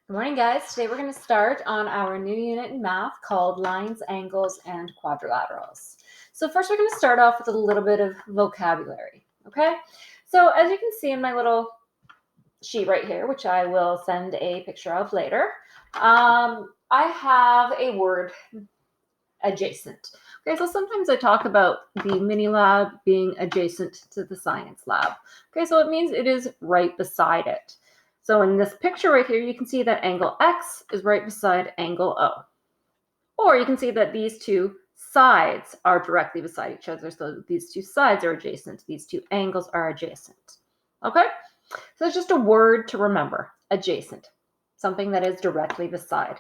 Good morning, guys. Today we're going to start on our new unit in math called Lines, Angles, and Quadrilaterals. So first we're going to start off with a little bit of vocabulary, okay? So as you can see in my little sheet right here, which I will send a picture of later, I have a word, adjacent. Okay, so sometimes I talk about the mini lab being adjacent to the science lab. Okay, so it means it is right beside it. So in this picture right here, you can see that angle X is right beside angle O. Or you can see that these two sides are directly beside each other. So these two sides are adjacent. These two angles are adjacent. Okay? So it's just a word to remember, adjacent, something that is directly beside.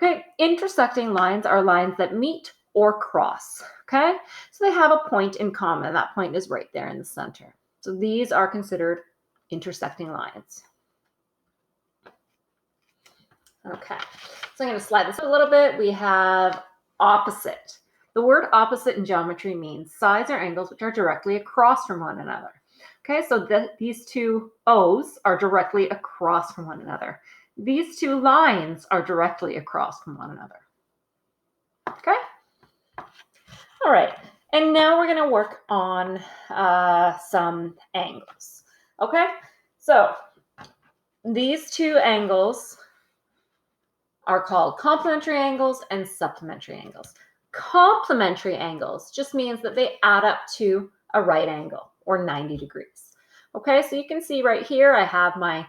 Okay, intersecting lines are lines that meet or cross. Okay, so they have a point in common. That point is right there in the center. So these are considered intersecting lines. Okay, so I'm going to slide this a little bit. We have opposite. The word opposite in geometry means sides or angles which are directly across from one another. Okay, so these two O's are directly across from one another. These two lines are directly across from one another. Okay? All right, and now we're going to work on some angles. Okay, so these two angles are called complementary angles and supplementary angles. Complementary angles just means that they add up to a right angle or 90 degrees. Okay, so you can see right here I have my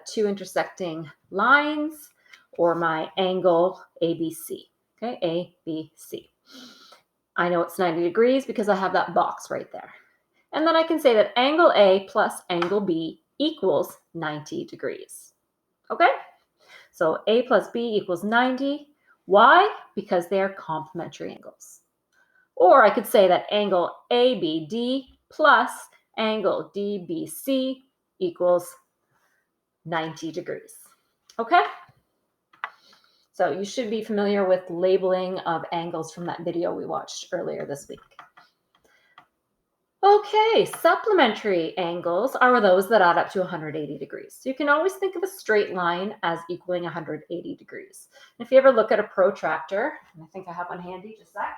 two intersecting lines or my angle ABC. Okay, ABC. I know it's 90 degrees because I have that box right there. And then I can say that angle A plus angle B equals 90 degrees. Okay? So A plus B equals 90. Why? Because they are complementary angles. Or I could say that angle ABD plus angle DBC equals 90 degrees. Okay? So you should be familiar with labeling of angles from that video we watched earlier this week. Okay, supplementary angles are those that add up to 180 degrees. So you can always think of a straight line as equaling 180 degrees. And if you ever look at a protractor, and I think I have one handy, just a sec.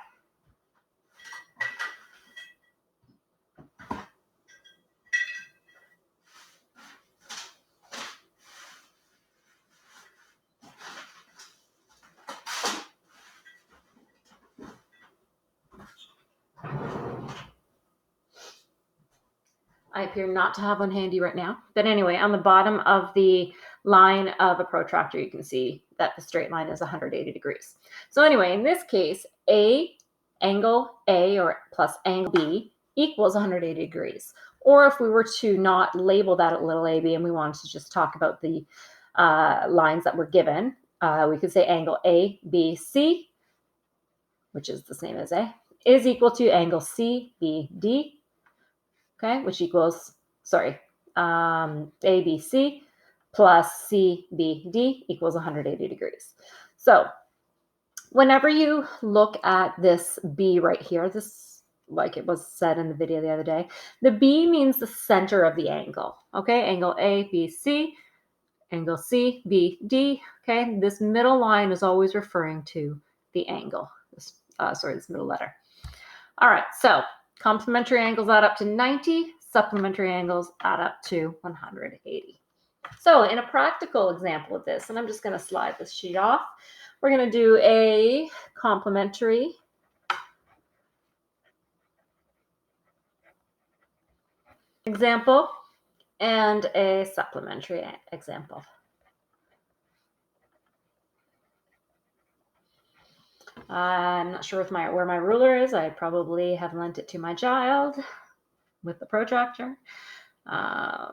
I appear not to have one handy right now. But anyway, on the bottom of the line of a protractor, you can see that the straight line is 180 degrees. So anyway, in this case, angle A or plus angle B equals 180 degrees. Or if we were to not label that at little ab and we wanted to just talk about the lines that were given, we could say angle ABC, which is the same as A, is equal to angle CBD, okay, which equals, ABC plus CBD equals 180 degrees. So whenever you look at this B right here, this, like it was said in the video the other day, the B means the center of the angle, okay? Angle ABC, angle CBD, okay? This middle line is always referring to the angle, this middle letter. All right, so complementary angles add up to 90, supplementary angles add up to 180. So in a practical example of this, and I'm just going to slide this sheet off, we're going to do a complementary example and a supplementary example. I'm not sure where my ruler is. I probably have lent it to my child with the protractor. I'm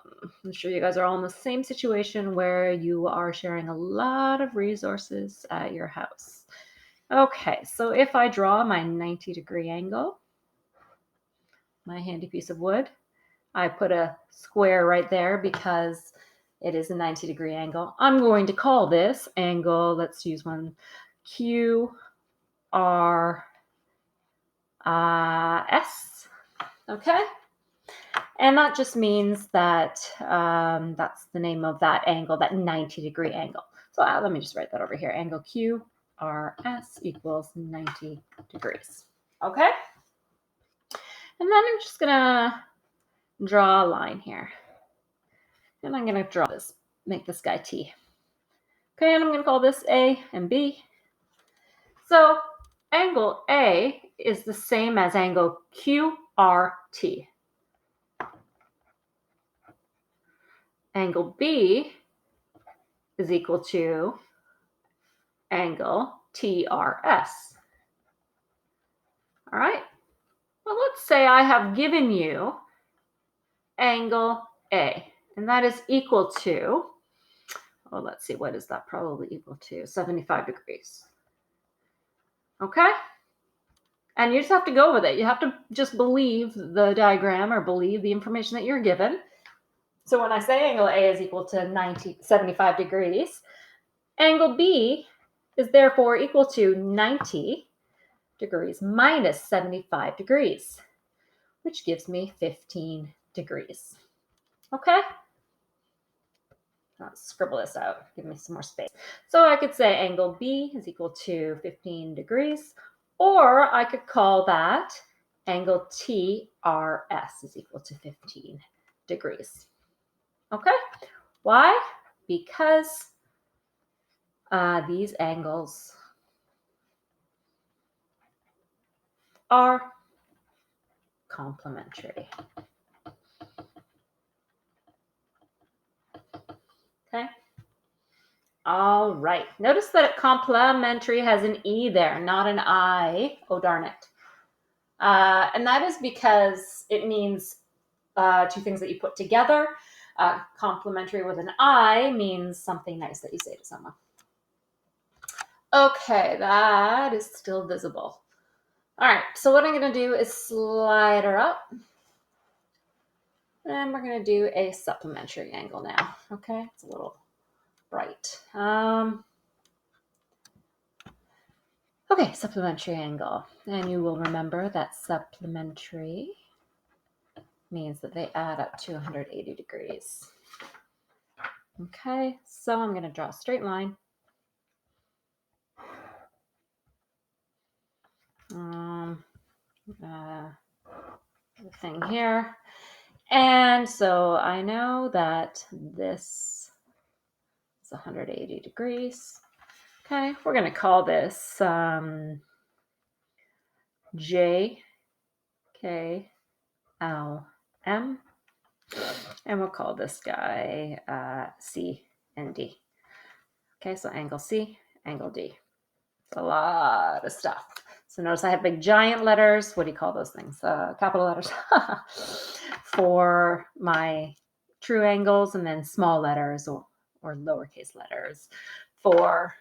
sure you guys are all in the same situation where you are sharing a lot of resources at your house. Okay, so if I draw my 90-degree angle, my handy piece of wood, I put a square right there because it is a 90-degree angle. I'm going to call this angle, let's use one, QRS, okay? And that just means that that's the name of that angle, that 90-degree angle. So let me just write that over here. Angle QRS equals 90 degrees. Okay? And then I'm just going to draw a line here. And I'm going to draw this, make this guy T. Okay, and I'm going to call this A and B. So angle A is the same as angle QRT. Angle B is equal to angle TRS. All right. Well, let's say I have given you angle A, and that is equal to, well, let's see, what is that probably equal to? 75 degrees. Okay? And you just have to go with it. You have to just believe the diagram or believe the information that you're given. So when I say angle A is equal to 75 degrees, angle B is therefore equal to 90 degrees minus 75 degrees, which gives me 15 degrees. Okay? I'll scribble this out, give me some more space. So I could say angle B is equal to 15 degrees, or I could call that angle TRS is equal to 15 degrees. Okay? Why? Because these angles are complementary. Okay? All right. Notice that complementary has an E there, not an I. Oh, darn it. And that is because it means two things that you put together. Complementary with an I means something nice that you say to someone. Okay, that is still visible. All right, so what I'm going to do is slide her up. And we're going to do a supplementary angle now. Okay, it's a little bright. Okay, supplementary angle. And you will remember that supplementary means that they add up to 180 degrees. Okay, so I'm going to draw a straight line. The thing here. And so I know that this is 180 degrees. Okay, we're going to call this J, K, L, M. And we'll call this guy C and D. Okay, so angle C, angle D. It's a lot of stuff. So notice I have big giant letters. What do you call those things? Capital letters for my true angles, and then small letters or lowercase letters for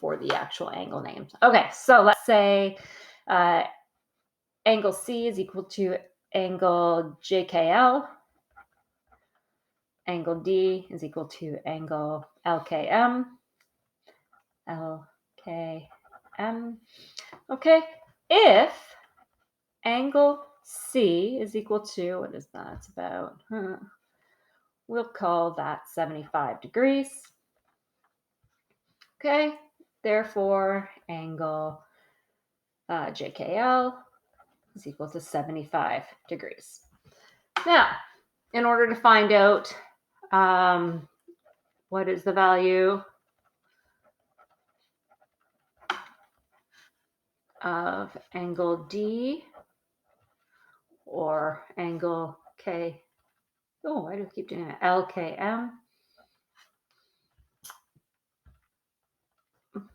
the actual angle names. Okay, so let's say angle C is equal to angle JKL. Angle D is equal to angle LKM. LKM. Okay, if angle C is equal to, what is that? It's about, we'll call that 75 degrees. Okay, therefore angle JKL is equal to 75 degrees. Now, in order to find out what is the value of angle D or angle K, oh, why do I keep doing that? LKM.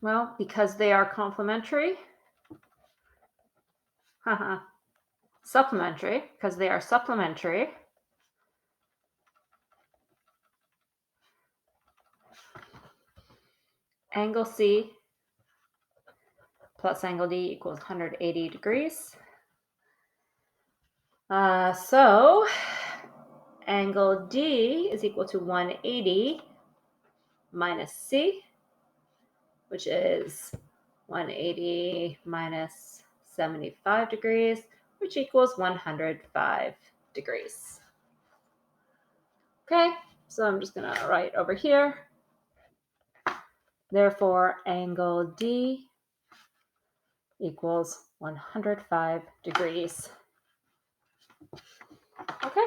Well, because they are complementary. Supplementary, because they are supplementary. Angle C plus angle D equals 180 degrees. So angle D is equal to 180 minus C, which is 180 minus 75 degrees, which equals 105 degrees. Okay, so I'm just going to write over here. Therefore, angle D equals 105 degrees. Okay,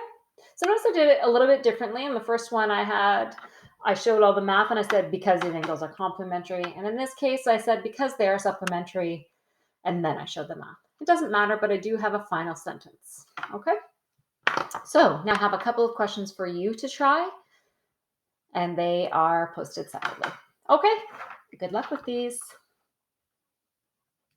so notice I did it a little bit differently. In the first one I showed all the math and I said because these angles are complementary. And in this case, I said because they are supplementary, and then I showed the math. It doesn't matter, but I do have a final sentence. Okay, so now I have a couple of questions for you to try, and they are posted separately. Okay, good luck with these.